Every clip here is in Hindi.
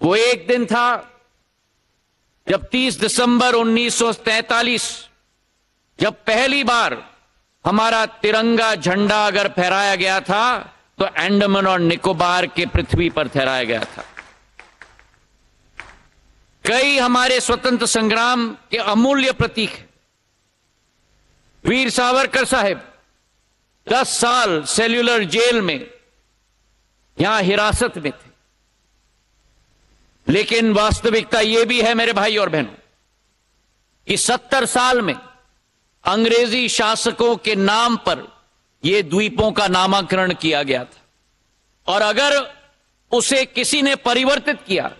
वो एक दिन था जब 30 दिसंबर 1943 जब पहली बार हमारा तिरंगा झंडा अगर फहराया गया था तो अंडमान और निकोबार के पृथ्वी पर फहराया गया था। कई हमारे स्वतंत्र संग्राम के अमूल्य प्रतीक हैं। वीर सावरकर साहब 10 साल सेल्यूलर जेल में यहां हिरासत में थे, लेकिन वास्तविकता यह भी है मेरे भाई और बहनों कि 70 साल में अंग्रेजी शासकों के नाम पर यह द्वीपों का नामकरण किया गया था। और अगर उसे किसी ने परिवर्तित किया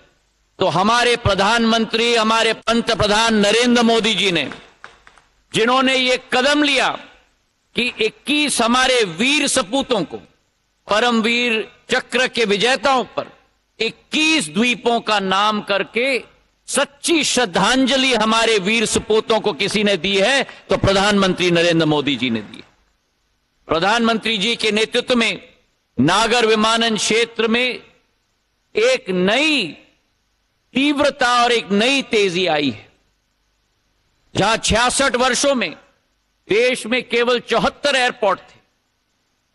तो हमारे प्रधानमंत्री, हमारे पंत प्रधान नरेंद्र मोदी जी ने, जिन्होंने यह कदम लिया कि 21 हमारे वीर सपूतों को, परमवीर चक्र के विजेताओं पर 21 द्वीपों का नाम करके सच्ची श्रद्धांजलि हमारे वीर सपूतों को किसी ने दी है तो प्रधानमंत्री नरेंद्र मोदी जी ने दी। प्रधानमंत्री जी के नेतृत्व में नागर विमानन क्षेत्र में एक नई तीव्रता और एक नई तेजी आई है। जहां 66 वर्षों में देश में केवल 74 एयरपोर्ट थे,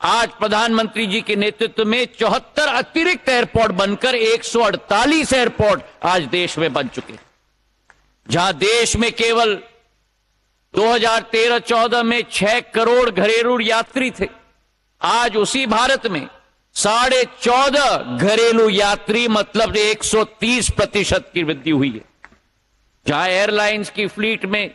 आज प्रधानमंत्री जी के नेतृत्व में 74 अतिरिक्त एयरपोर्ट बनकर 148 एयरपोर्ट आज देश में बन चुके हैं। जहां देश में केवल 2013-14 में 6 करोड़ घरेलू यात्री थे, आज उसी भारत में 14.5 घरेलू यात्री, मतलब 130% की वृद्धि हुई है। जहां एयरलाइंस की फ्लीट में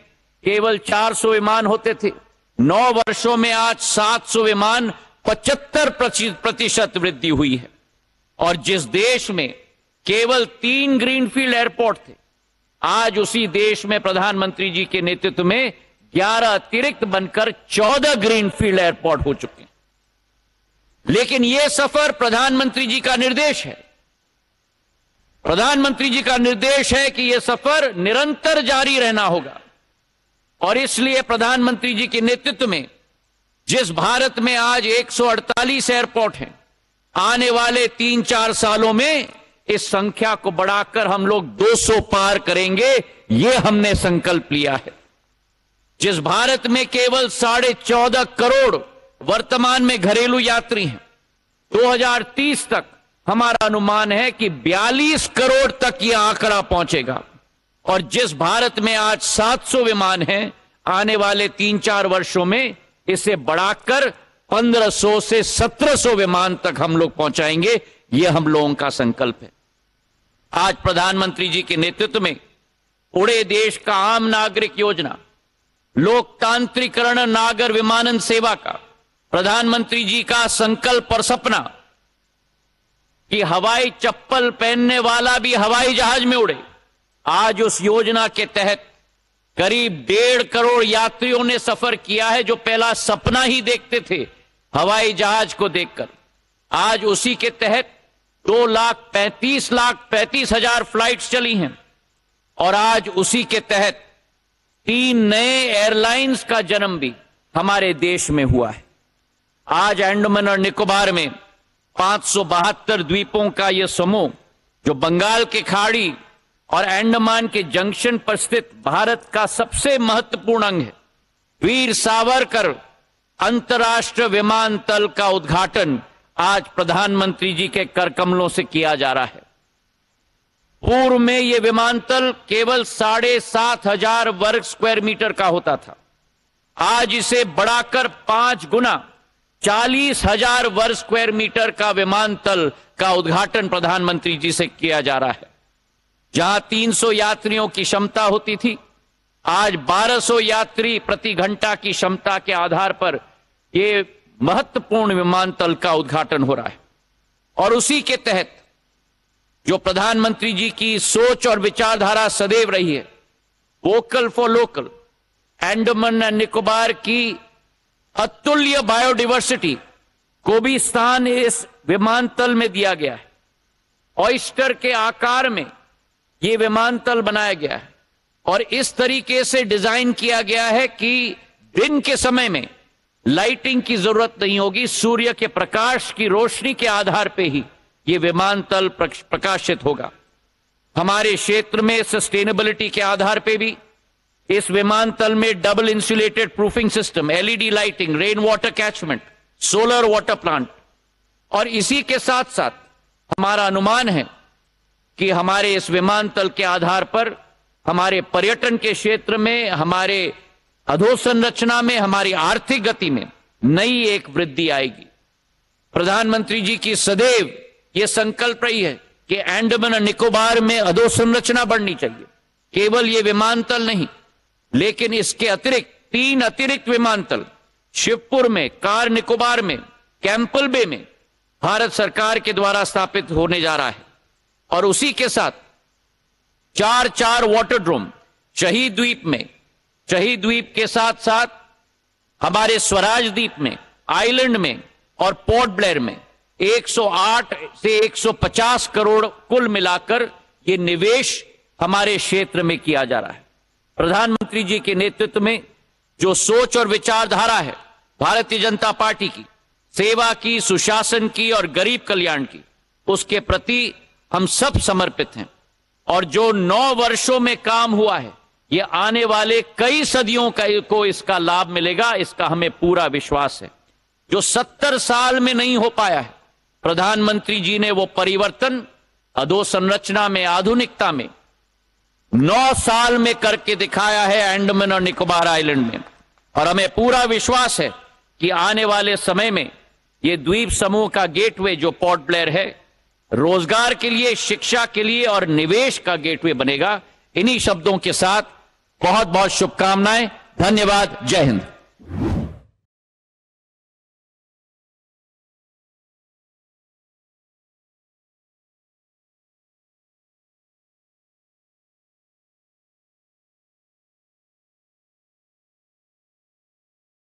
केवल 400 विमान होते थे, 9 वर्षों में आज 700 विमान, 75% वृद्धि हुई है। और जिस देश में केवल 3 ग्रीनफील्ड एयरपोर्ट थे, आज उसी देश में प्रधानमंत्री जी के नेतृत्व में 11 अतिरिक्त बनकर 14 ग्रीनफील्ड एयरपोर्ट हो चुके हैं। लेकिन यह सफर प्रधानमंत्री जी का निर्देश है। प्रधानमंत्री जी का निर्देश है कि यह सफर निरंतर जारी रहना होगा। और इसलिए प्रधानमंत्री जी के नेतृत्व में जिस भारत में आज 148 एयरपोर्ट हैं, आने वाले 3-4 सालों में इस संख्या को बढ़ाकर हम लोग 200 पार करेंगे, यह हमने संकल्प लिया है। जिस भारत में केवल 14.5 करोड़ वर्तमान में घरेलू यात्री हैं, 2030 तक हमारा अनुमान है कि 42 करोड़ तक यह आंकड़ा पहुंचेगा। और जिस भारत में आज 700 विमान हैं, आने वाले 3-4 वर्षों में इसे बढ़ाकर 1500 से 1700 विमान तक हम लोग पहुंचाएंगे, यह हम लोगों का संकल्प है। आज प्रधानमंत्री जी के नेतृत्व में पूरे देश का आम नागरिक योजना, लोकतांत्रिकरण नागर विमानन सेवा का प्रधानमंत्री जी का संकल्प और सपना कि हवाई चप्पल पहनने वाला भी हवाई जहाज में उड़े, आज उस योजना के तहत करीब 1.5 करोड़ यात्रियों ने सफर किया है, जो पहला सपना ही देखते थे हवाई जहाज को देखकर। आज उसी के तहत 2,35,35,000 फ्लाइट्स चली हैं। और आज उसी के तहत 3 नए एयरलाइंस का जन्म भी हमारे देश में हुआ है। आज अंडमान और निकोबार में 572 द्वीपों का यह समूह, जो बंगाल की खाड़ी और अंडमान के जंक्शन पर स्थित भारत का सबसे महत्वपूर्ण अंग है। वीर सावरकर अंतर्राष्ट्रीय विमानतल का उद्घाटन आज प्रधानमंत्री जी के करकमलों से किया जा रहा है। पूर्व में यह विमानतल केवल 7,500 वर्ग स्क्वायर मीटर का होता था। आज इसे बढ़ाकर 5 गुना 40,000 वर्ग स्क्वायर मीटर का विमानतल का उद्घाटन प्रधानमंत्री जी से किया जा रहा है। जहां 300 यात्रियों की क्षमता होती थी, आज 1200 यात्री प्रति घंटा की क्षमता के आधार पर यह महत्वपूर्ण विमानतल का उद्घाटन हो रहा है। और उसी के तहत जो प्रधानमंत्री जी की सोच और विचारधारा सदैव रही है, vocal for local, Andaman and Nicobar की अतुल्य बायोडाइवर्सिटी को भी स्थान इस विमानतल में दिया गया है। ऑयस्टर के आकार में यह विमानतल बनाया गया है और इस तरीके से डिजाइन किया गया है कि दिन के समय में लाइटिंग की जरूरत नहीं होगी, सूर्य के प्रकाश की रोशनी के आधार पर ही यह विमानतल प्रकाशित होगा। हमारे क्षेत्र में सस्टेनेबिलिटी के आधार पे भी इस विमानतल में double insulated proofing system, LED lighting, rain water catchment, solar water plant, और इसी के साथ साथ हमारा अनुमान है कि हमारे इस विमानतल के आधार पर हमारे पर्यटन के क्षेत्र में, हमारे अधोसंरचना में, हमारी आर्थिक गति में नई एक वृद्धि आएगी। प्रधानमंत्री जी की सदैव यह संकल्प रही है कि अंडमान और निकोबार में अधोसंरचना बढ़नी चाहिए। केवल यह विमानतल नहीं, लेकिन इसके अतिरिक्त 3 अतिरिक्त विमानतल शिवपुर में, कार निकोबार में, कैंपल बे में भारत सरकार के द्वारा स्थापित होने जा रहा है। और उसी के साथ 4 वाटर ड्रोम शहीद द्वीप में, शहीद द्वीप के साथ साथ हमारे स्वराज द्वीप में, आइलैंड में और पोर्ट ब्लेयर में 108 से 150 करोड़ कुल मिलाकर यह निवेश हमारे क्षेत्र में किया जा रहा है। प्रधानमंत्री जी के नेतृत्व में जो सोच और विचारधारा है भारतीय जनता पार्टी की, सेवा की, सुशासन की और गरीब कल्याण की, उसके प्रति हम सब समर्पित हैं। और जो 9 वर्षों में काम हुआ है, ये आने वाले कई सदियों को इसका लाभ मिलेगा, इसका हमें पूरा विश्वास है। जो 70 साल में नहीं हो पाया है, प्रधानमंत्री जी ने वो परिवर्तन अधोसंरचना में, आधुनिकता में 9 साल में करके दिखाया है अंडमान और निकोबार आइलैंड में। और हमें पूरा विश्वास है कि आने वाले समय में ये द्वीप समूह का गेटवे जो पोर्ट ब्लेयर है, रोजगार के लिए, शिक्षा के लिए और निवेश का गेटवे बनेगा। इन्हीं शब्दों के साथ बहुत बहुत शुभकामनाएं। धन्यवाद। जय हिंद।